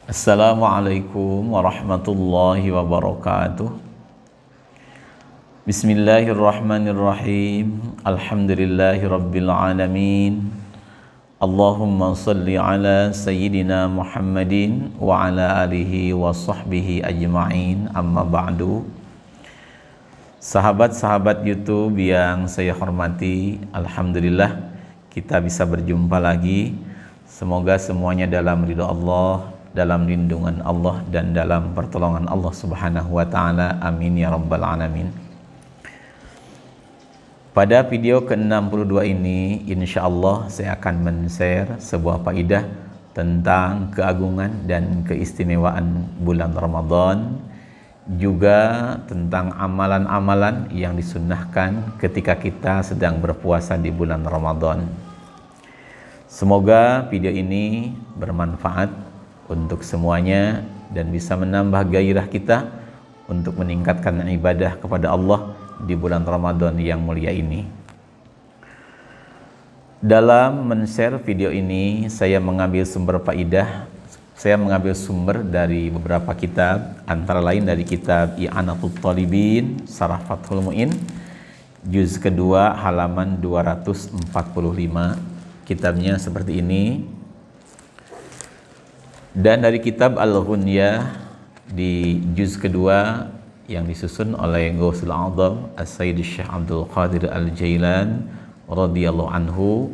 Assalamualaikum warahmatullahi wabarakatuh. Bismillahirrahmanirrahim. Alhamdulillahi rabbil alamin. Allahumma salli ala sayyidina Muhammadin wa ala alihi wa sahbihi ajma'in. Amma ba'du. Sahabat-sahabat YouTube yang saya hormati, alhamdulillah kita bisa berjumpa lagi. Semoga semuanya dalam ridha Allah, dalam lindungan Allah, dan dalam pertolongan Allah Subhanahu wa ta'ala. Amin ya rabbal alamin. Pada video ke-62 ini, insya Allah saya akan men-share sebuah faidah tentang keagungan dan keistimewaan bulan Ramadan, juga tentang amalan-amalan yang disunnahkan ketika kita sedang berpuasa di bulan Ramadan. Semoga video ini bermanfaat untuk semuanya dan bisa menambah gairah kita untuk meningkatkan ibadah kepada Allah di bulan Ramadan yang mulia ini. Dalam men-share video ini, saya mengambil sumber faidah. Saya mengambil sumber dari beberapa kitab, antara lain dari kitab I'anatul Talibin, Syarah Fathul Mu'in, juz kedua halaman 245. Kitabnya seperti ini. Dan dari kitab Al-Ghunyah di juz kedua yang disusun oleh Ghawthul A'zam As-Sayyid Syekh Abdul Qadir Al-Jailan radhiyallahu anhu,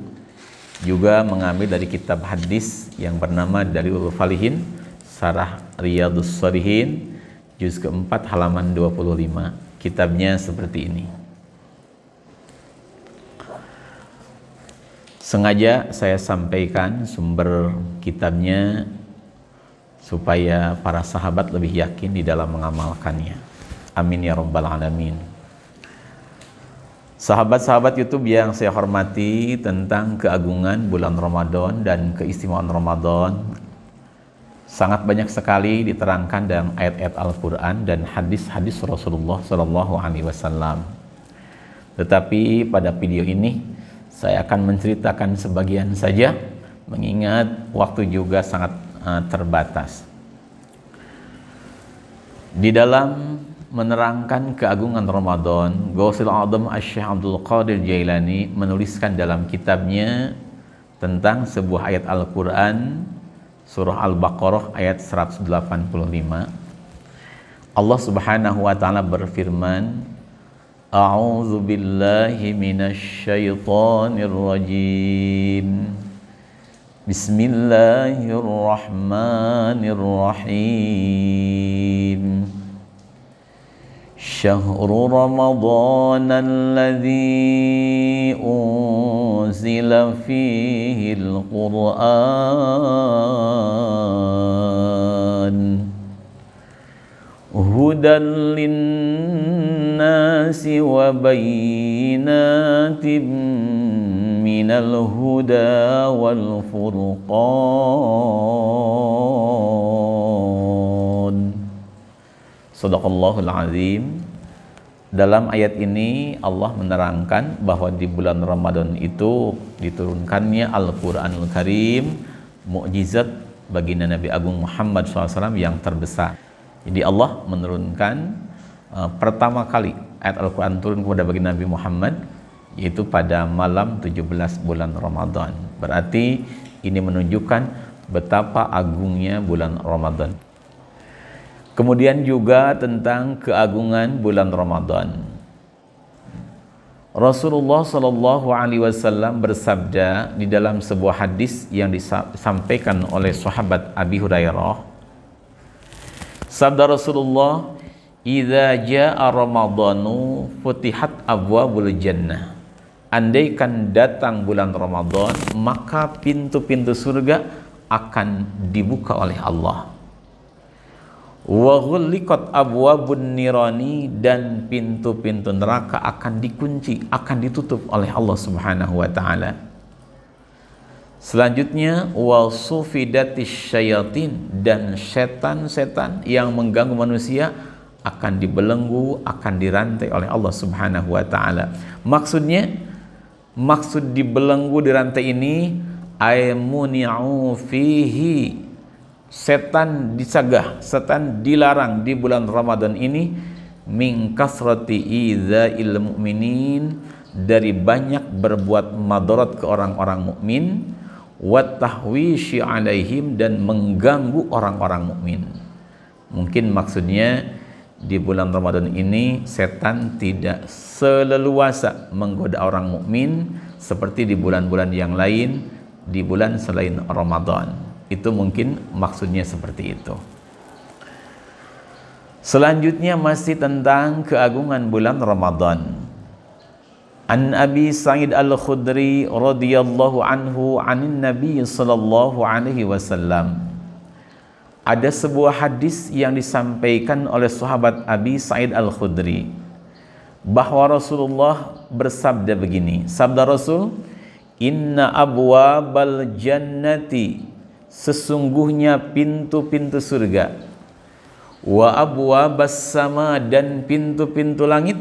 juga mengambil dari kitab hadis yang bernama Dalilul Falihin, Syarah Riyadhus Shalihin, juz keempat halaman 25. Kitabnya seperti ini. Sengaja saya sampaikan sumber kitabnya supaya para sahabat lebih yakin di dalam mengamalkannya. Amin ya rabbal alamin. Sahabat-sahabat YouTube yang saya hormati, tentang keagungan bulan Ramadan dan keistimewaan Ramadan sangat banyak sekali diterangkan dalam ayat-ayat Al-Quran dan hadis-hadis Rasulullah SAW. Tetapi pada video ini saya akan menceritakan sebagian saja, mengingat waktu juga sangat terbatas. Di dalam menerangkan keagungan Ramadan, Ghawthul A'zam Syekh Abdul Qadir Jailani menuliskan dalam kitabnya tentang sebuah ayat Al-Quran, surah Al-Baqarah ayat 185. Allah Subhanahu wa ta'ala berfirman, A'udzu billahi minasy syaithanir rajim. Bismillahirrahmanirrahim. Syahrul Ramadan alladzi unzila fihi al-Qur'an hudan linnasi wa bayyinatin minal huda wal furqan. Shadaqallahul azim. Dalam ayat ini Allah menerangkan bahwa di bulan Ramadan itu diturunkannya Al-Quranul Karim, mukjizat baginda Nabi Agung Muhammad SAW yang terbesar. Jadi Allah menurunkan pertama kali ayat Al-Quran turun kepada baginda Nabi Muhammad, yaitu pada malam 17 bulan Ramadan. Berarti ini menunjukkan betapa agungnya bulan Ramadan. Kemudian juga tentang keagungan bulan Ramadan. Rasulullah Shallallahu Alaihi Wasallam bersabda di dalam sebuah hadis yang disampaikan oleh sahabat Abi Hurairah. Sabda Rasulullah, "Idza jaa Ramadhanu futihat abwabul jannah." Andaikan datang bulan Ramadan, maka pintu-pintu surga akan dibuka oleh Allah. Wa ghulliqat abwabun nirani, dan pintu-pintu neraka akan dikunci, akan ditutup oleh Allah Subhanahu wa taala. Selanjutnya wa sufidatis syayatin, dan setan-setan yang mengganggu manusia akan dibelenggu, akan dirantai oleh Allah Subhanahu wa taala. Maksud dibelenggu, dirantai ini ay muni'u fihi setan dicegah, setan dilarang di bulan Ramadan ini min kasrati idza'il mu'minin, dari banyak berbuat madarat ke orang-orang mukmin, wa tahwishi alaihim, dan mengganggu orang-orang mukmin. Mungkin maksudnya di bulan Ramadan ini setan tidak seleluasa menggoda orang mukmin seperti di bulan-bulan yang lain, di bulan selain Ramadan. Itu mungkin maksudnya seperti itu. Selanjutnya masih tentang keagungan bulan Ramadan. An Abi Sa'id Al-Khudri radhiyallahu anhu anin Nabi sallallahu alaihi wasallam. Ada sebuah hadis yang disampaikan oleh sahabat Abi Sa'id Al-Khudri bahwa Rasulullah bersabda begini. Sabda Rasul, "Inna abwabal jannati", sesungguhnya pintu-pintu surga, wa abwabas sama, dan pintu-pintu langit,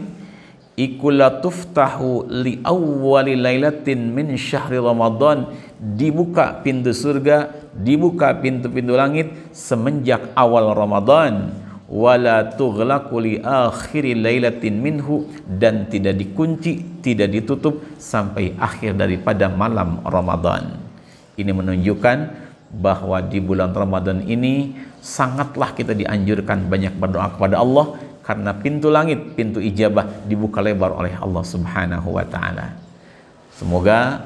ikula tuftahu li awwali lailatin min syahri Ramadan, dibuka pintu surga, dibuka pintu-pintu langit semenjak awal Ramadan, wala tughlaqu li akhiri lailatin minhu, dan tidak dikunci, tidak ditutup sampai akhir daripada malam Ramadan. Ini menunjukkan bahwa di bulan Ramadan ini sangatlah kita dianjurkan banyak berdoa kepada Allah, karena pintu langit, pintu ijabah dibuka lebar oleh Allah Subhanahu wa taala. Semoga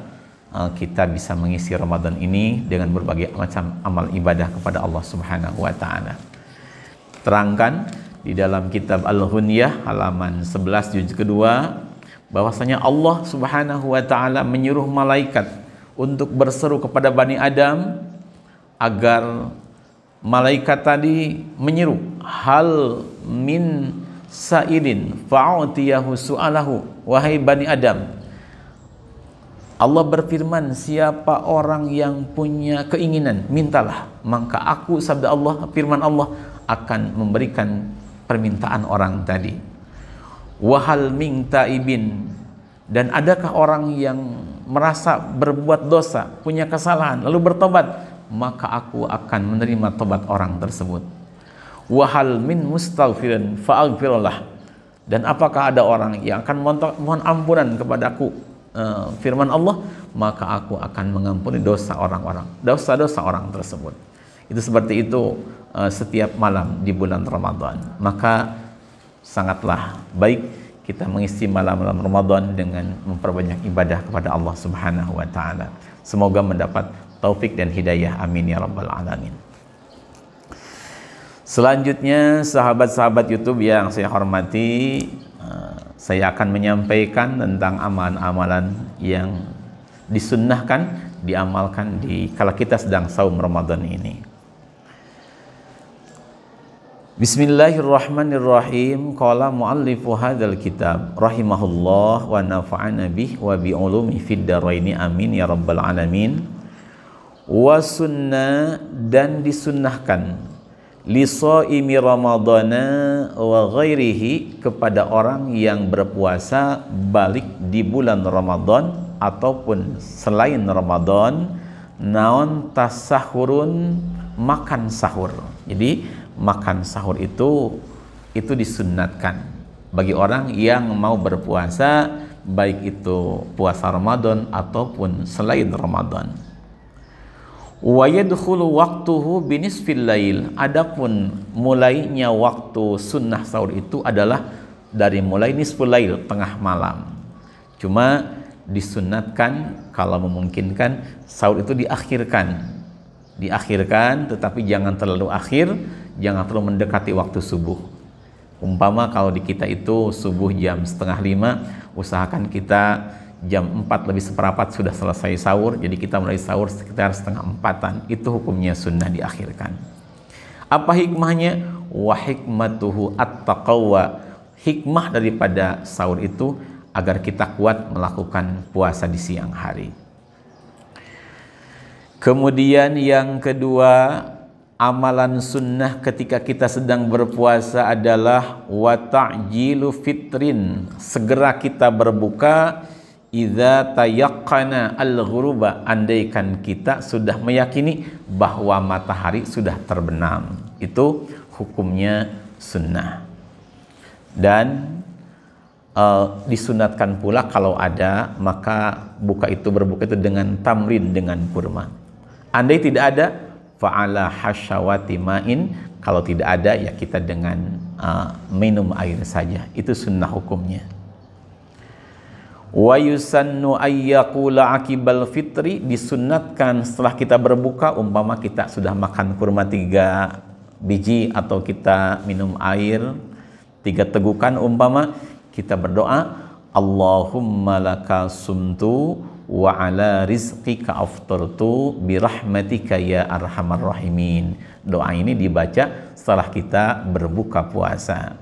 kita bisa mengisi Ramadan ini dengan berbagai macam amal ibadah kepada Allah Subhanahu wa taala. Terangkan di dalam kitab Al-Ghunyah halaman 11 juz kedua bahwasanya Allah Subhanahu wa taala menyuruh malaikat untuk berseru kepada Bani Adam agar malaikat tadi menyeru, hal min sa'ilin fa'utiyahu su'alahu, wahai Bani Adam. Allah berfirman, siapa orang yang punya keinginan, mintalah, maka aku, sabda Allah, firman Allah, akan memberikan permintaan orang tadi. Wahal min taibin, dan adakah orang yang merasa berbuat dosa, punya kesalahan, lalu bertobat, maka aku akan menerima tobat orang tersebut. Wahal min mustaghfirin fa'aghfirullah, dan apakah ada orang yang akan mohon ampunan kepadaku, firman Allah, maka aku akan mengampuni dosa orang tersebut. Itu seperti itu setiap malam di bulan Ramadan. Maka sangatlah baik kita mengisi malam-malam Ramadan dengan memperbanyak ibadah kepada Allah Subhanahu wa taala. Semoga mendapat taufik dan hidayah, amin ya rabbal alamin. Selanjutnya, sahabat-sahabat YouTube yang saya hormati, saya akan menyampaikan tentang amalan-amalan yang disunnahkan, diamalkan di kala kita sedang saum Ramadan ini. Bismillahirrahmanirrahim. Qala muallifu hadzal kitab rahimahullah wa nafa'ana bih wa bi ulumi fid dharaini, amin ya rabbal alamin. Wa sunnah, dan disunnahkan, li shaimi ramadana wa ghairihi, kepada orang yang berpuasa balik di bulan Ramadan ataupun selain Ramadan, naon tasahurun, makan sahur. Jadi makan sahur itu disunnatkan bagi orang yang mau berpuasa, baik itu puasa Ramadan ataupun selain Ramadan. Wa yadkhulu waqtuhu binisfil lail, adapun mulainya waktu sunnah sahur itu adalah dari mulai nisful lail, tengah malam. Cuma disunnatkan kalau memungkinkan sahur itu diakhirkan, tetapi jangan terlalu akhir, jangan terlalu mendekati waktu subuh. Umpama kalau di kita itu subuh jam 4:30, usahakan kita jam 4:04 sudah selesai sahur, jadi kita mulai sahur sekitar 3:30-an, itu hukumnya sunnah diakhirkan. Apa hikmahnya? Wa hikmatuhu at-taqwa, hikmah daripada sahur itu agar kita kuat melakukan puasa di siang hari. Kemudian yang kedua, amalan sunnah ketika kita sedang berpuasa adalah wa ta'jilu fitrin, segera kita berbuka, idza tayaqqana al-ghuruba, andaikan kita sudah meyakini bahwa matahari sudah terbenam. Itu hukumnya sunnah. Dan disunatkan pula kalau ada, maka berbuka itu dengan tamrin, dengan kurma. Andai tidak ada, fa'ala hasyawati ma'in, kalau tidak ada ya kita dengan minum air saja. Itu sunnah hukumnya. Wa yusannu ayyaqula akibal fitri, disunnatkan setelah kita berbuka, umpama kita sudah makan kurma 3 biji atau kita minum air 3 tegukan, umpama kita berdoa, Allahumma laka sumtu wa ala rizqika aftartu birahmatika ya arhamar rahimin. Doa ini dibaca setelah kita berbuka puasa.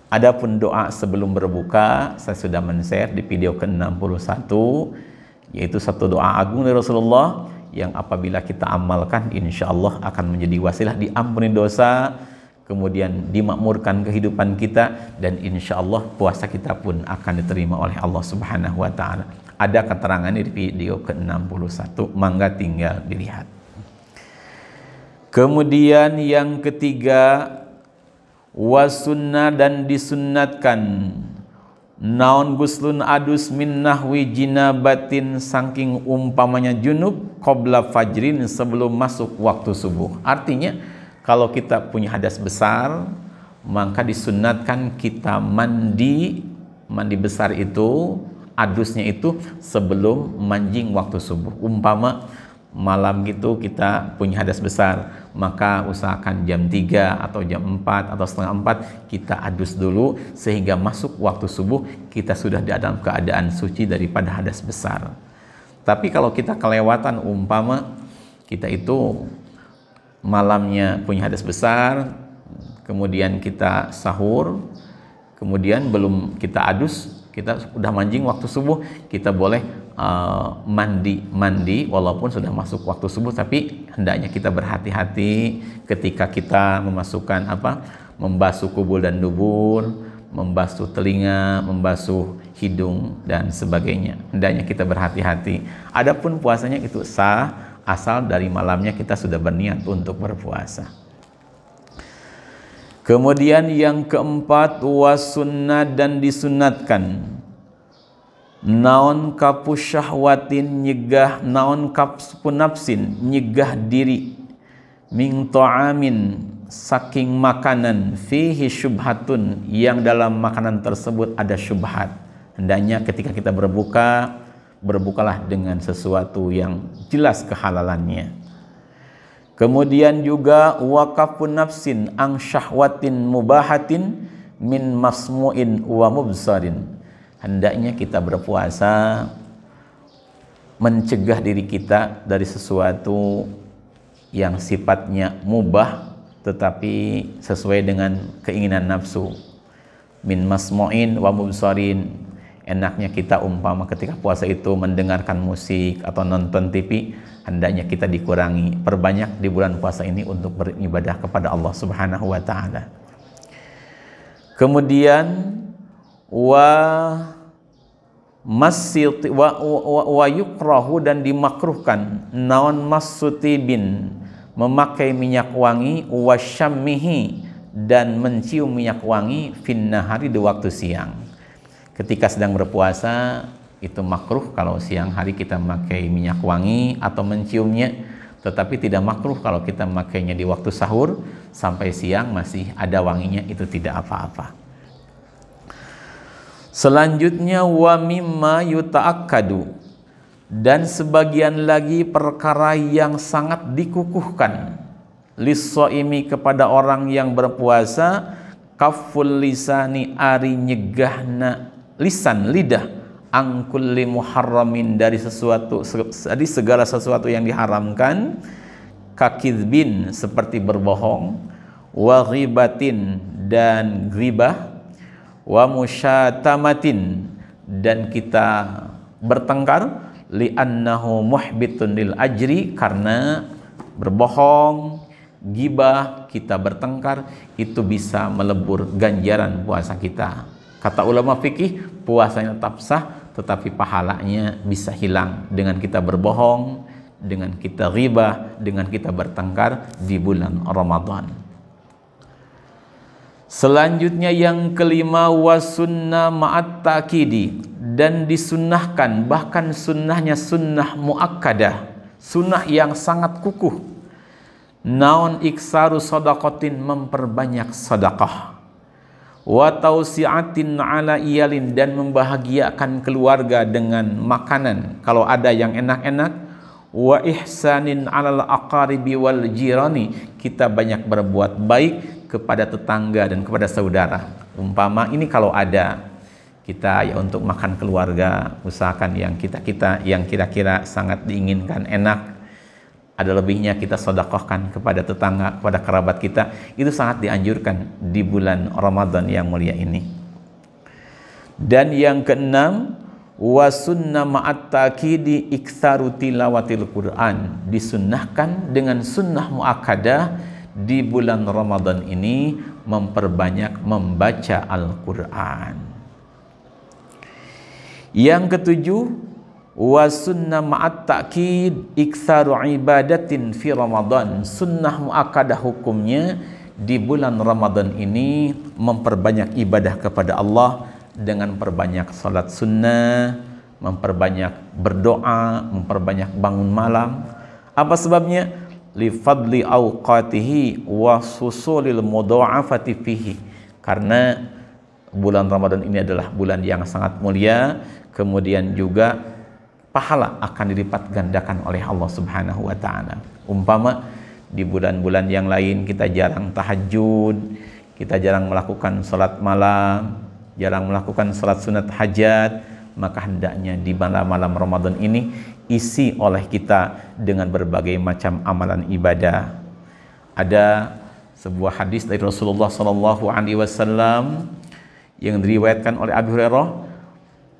Adapun doa sebelum berbuka, saya sudah men-share di video ke-61, yaitu satu doa agung dari Rasulullah yang apabila kita amalkan, insya Allah akan menjadi wasilah diampuni dosa, kemudian dimakmurkan kehidupan kita, dan insya Allah puasa kita pun akan diterima oleh Allah Subhanahu wa Ta'ala. Ada keterangannya di video ke-61, mangga tinggal dilihat. Kemudian yang ketiga, wasunnah, dan disunnatkan naon guslun adus min nahwi jinabatin, saking umpamanya junub, qabla fajrin, sebelum masuk waktu subuh. Artinya kalau kita punya hadas besar, maka disunnatkan kita mandi besar itu, adusnya itu sebelum manjing waktu subuh. Umpama malam gitu kita punya hadas besar, maka usahakan jam 3 atau jam 4 atau setengah 4 kita adus dulu, sehingga masuk waktu subuh kita sudah di dalam keadaan suci daripada hadas besar. Tapi kalau kita kelewatan, umpama kita itu malamnya punya hadas besar, kemudian kita sahur, kemudian belum kita adus, kita sudah manjing waktu subuh, kita boleh mandi walaupun sudah masuk waktu subuh, tapi hendaknya kita berhati-hati ketika kita memasukkan membasuh kubul dan dubur, membasuh telinga, membasuh hidung dan sebagainya. Hendaknya kita berhati-hati. Adapun puasanya itu sah asal dari malamnya kita sudah berniat untuk berpuasa. Kemudian yang keempat, wasunnah, dan disunatkan naon kapu syahwatin, nyegah naon kapu nafsin, nyegah diri, min ta'amin, saking makanan, fihi syubhatun, yang dalam makanan tersebut ada syubhat. Hendaknya ketika kita berbukalah dengan sesuatu yang jelas kehalalannya. Kemudian juga waqafun nafsin ang syahwatin mubahatin min masmu'in wa mubsarin. Hendaknya kita berpuasa mencegah diri kita dari sesuatu yang sifatnya mubah tetapi sesuai dengan keinginan nafsu. Min masmu'in wa mubsarin. Enaknya kita umpama ketika puasa itu mendengarkan musik atau nonton TV, hendaknya kita dikurangi. Perbanyak di bulan puasa ini untuk beribadah kepada Allah Subhanahu wa Ta'ala. Kemudian wa yukrahu, dan dimakruhkan naon masutibin, memakai minyak wangi, wa syammihi, dan mencium minyak wangi, fin nahari, di waktu siang. Ketika sedang berpuasa itu makruh kalau siang hari kita memakai minyak wangi atau menciumnya, tetapi tidak makruh kalau kita memakainya di waktu sahur sampai siang masih ada wanginya, itu tidak apa-apa. Selanjutnya wa mimma yuta'akkadu, dan sebagian lagi perkara yang sangat dikukuhkan lis-shaimi, kepada orang yang berpuasa, kaful lisani, ari nyegahna lisan, lidah, angkulli muharramin, dari segala sesuatu yang diharamkan, kakizbin, seperti berbohong, wa ghibatin, dan ghibah, wa musyatamatin, dan kita bertengkar, li'annahu muhbitun lil ajri, karena berbohong, ghibah, kita bertengkar, itu bisa melebur ganjaran puasa kita. Kata ulama fikih, puasanya tetap sah, tetapi pahalanya bisa hilang dengan kita berbohong, dengan kita ghibah, dengan kita bertengkar di bulan Ramadan. Selanjutnya yang kelima, wasunnah ma'at ta'kidi, dan disunnahkan, bahkan sunnahnya sunnah muakkadah, sunnah yang sangat kukuh. Naon iksaru sadaqatin, memperbanyak sedekah. Wa tausi'atin ala iyalin, dan membahagiakan keluarga dengan makanan kalau ada yang enak-enak. Wa ihsanin alal aqaribi wal jirani, kita banyak berbuat baik kepada tetangga dan kepada saudara. Umpama ini kalau ada kita ya untuk makan keluarga, usahakan yang yang kira-kira sangat diinginkan, enak, ada lebihnya kita sedekahkan kepada tetangga, kepada kerabat kita. Itu sangat dianjurkan di bulan Ramadan yang mulia ini. Dan yang keenam, wa sunnah ma'at ta'kidi iktsaru tilawatil Quran, disunnahkan dengan sunnah muakkadah di bulan Ramadan ini memperbanyak membaca Al-Quran. Yang ketujuh, wa sunnah ma'at ta'kid iktsaru ibadatin fi Ramadan, sunnah muakkadah hukumnya di bulan Ramadan ini memperbanyak ibadah kepada Allah dengan perbanyak salat sunnah, memperbanyak berdoa, memperbanyak bangun malam. Apa sebabnya? Li fadli awqatihi wa susulil mudha'afati fihi, karena bulan Ramadan ini adalah bulan yang sangat mulia, kemudian juga pahala akan dilipat gandakan oleh Allah Subhanahu wa taala. Umpama di bulan-bulan yang lain kita jarang tahajud, kita jarang melakukan salat malam, jarang melakukan salat sunat hajat, maka hendaknya di malam-malam Ramadan ini isi oleh kita dengan berbagai macam amalan ibadah. Ada sebuah hadis dari Rasulullah SAW yang diriwayatkan oleh Abu Hurairah.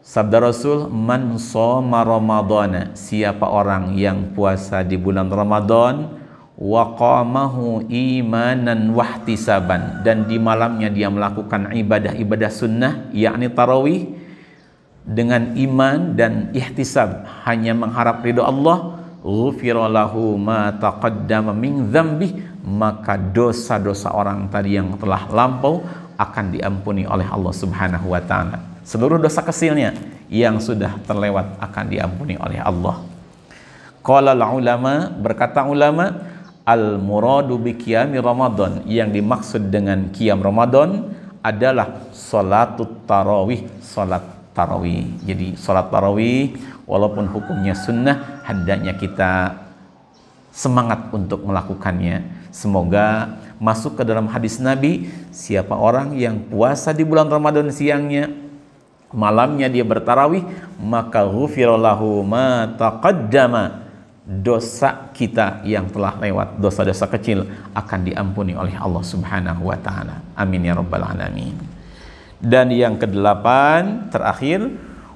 Sabda Rasul, man shoma Ramadana, siapa orang yang puasa di bulan Ramadan, wa qamahu imanan wahtisaban, dan di malamnya dia melakukan ibadah-ibadah sunnah, yakni tarawih, dengan iman dan ihtisab, hanya mengharap ridho Allah, ghufira lahu ma taqaddama min dzambi, maka dosa-dosa orang tadi yang telah lampau akan diampuni oleh Allah Subhanahu wa taala. Seluruh dosa kecilnya yang sudah terlewat akan diampuni oleh Allah. Qala ulama, berkata ulama, al muradu bi qiyami Ramadan, yang dimaksud dengan qiyam Ramadan adalah salatut tarawih, salat tarawih. Jadi salat tarawih walaupun hukumnya sunnah, hendaknya kita semangat untuk melakukannya. Semoga masuk ke dalam hadis Nabi, siapa orang yang puasa di bulan Ramadan siangnya, malamnya dia bertarawih, maka ghufira lahu ma taqaddama, dosa kita yang telah lewat, dosa-dosa kecil akan diampuni oleh Allah Subhanahu wa taala. Amin ya rabbal alamin. Dan yang kedelapan terakhir,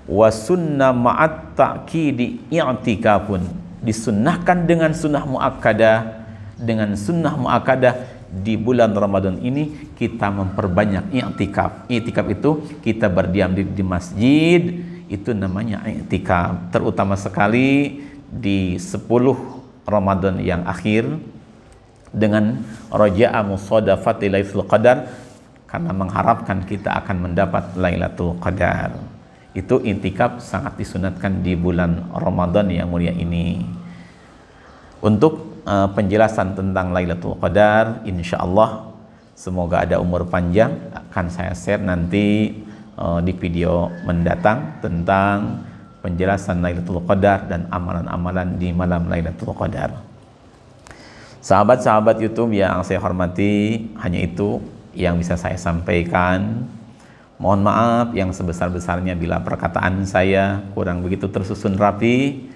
wasunnah ma'at ta'kidi i'tikafun, disunnahkan dengan sunnah muakkadah, dengan sunnah muakkadah di bulan Ramadan ini kita memperbanyak i'tikaf. I'tikaf itu kita berdiam di masjid, itu namanya i'tikaf. Terutama sekali di 10 Ramadan yang akhir dengan raja'a musadafati Lailatul Qadar, karena mengharapkan kita akan mendapat Lailatul Qadar. Itu i'tikaf sangat disunatkan di bulan Ramadan yang mulia ini. Untuk penjelasan tentang Lailatul Qadar, insya Allah semoga ada umur panjang, akan saya share nanti di video mendatang tentang penjelasan Lailatul Qadar dan amalan-amalan di malam Lailatul Qadar. Sahabat-sahabat YouTube yang saya hormati, hanya itu yang bisa saya sampaikan. Mohon maaf yang sebesar-besarnya bila perkataan saya kurang begitu tersusun rapi,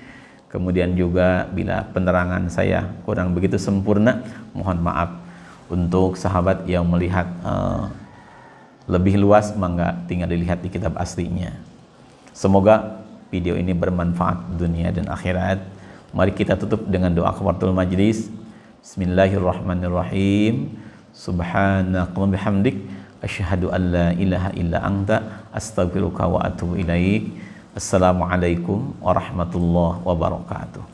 kemudian juga bila penerangan saya kurang begitu sempurna, mohon maaf. Untuk sahabat yang melihat lebih luas, mangga tinggal dilihat di kitab aslinya. Semoga video ini bermanfaat dunia dan akhirat. Mari kita tutup dengan doa kafaratul majlis. Bismillahirrahmanirrahim. Subhanaka wa bihamdik, asyhadu an la ilaha illa anta, astaghfiruka wa atubu ilaik. Assalamualaikum warahmatullahi wabarakatuh.